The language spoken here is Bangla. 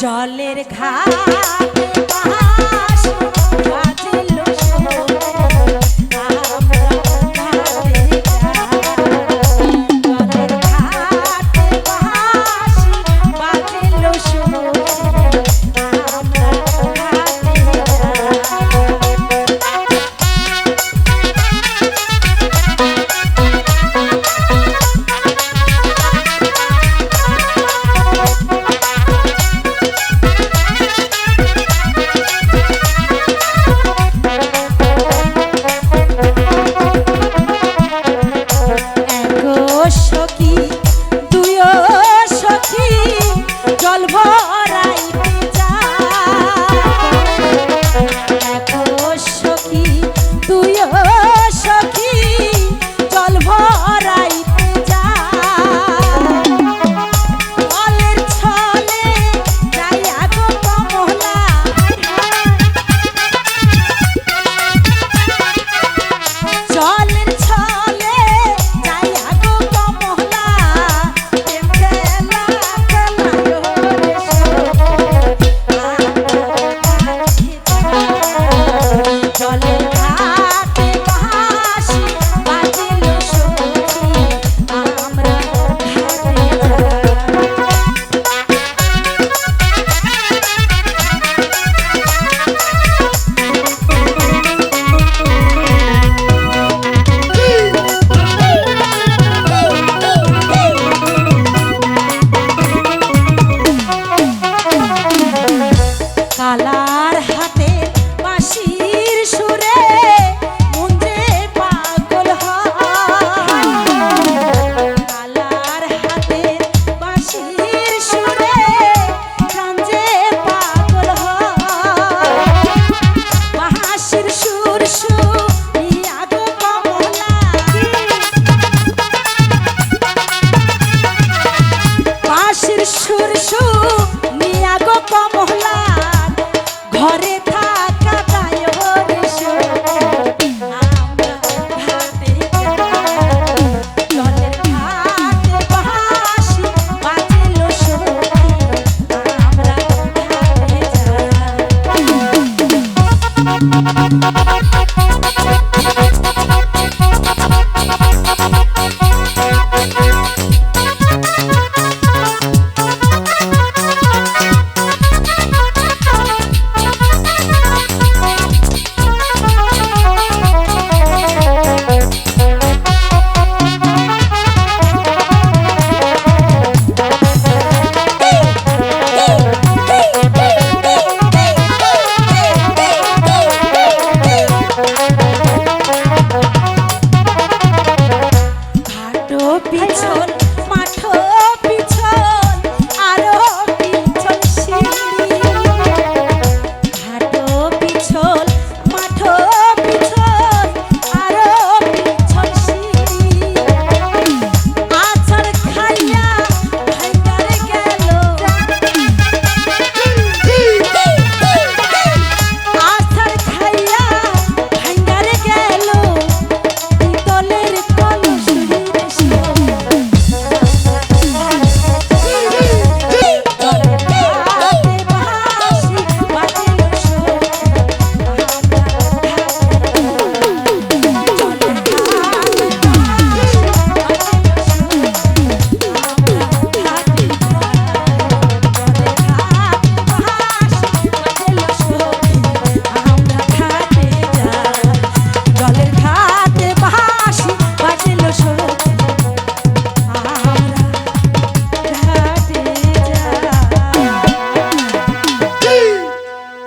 জলের ঘাটে বাঁশ বাজিল সুর, আমরা ঘাটে যাই। জলের ঘাটে বাঁশ বাজিল সুর, আমরা ঘাটে যাই। সখী তুইও সখী জল ভরাইতে যা, সখী তুইও সখী জল ভরাইতে যা। জলের ছলে যাইয়া গো কমলা, জলের ছলে যাইয়া গো কমলা, প্রেম খেলা খেলায়ো রে জলের ঘাটে বাঁশি বাজিল সখী, আমরা ঘাটে কালার হাতে বাঁশির সুরে মন যে পাগল হয়। কালার হাতে বাঁশির সুরে প্রাণ যে পাগল হয়। বাঁশির সুর শুনিয়া গো কমলা, বাঁশির সুর শুনিয়া গো কমলা,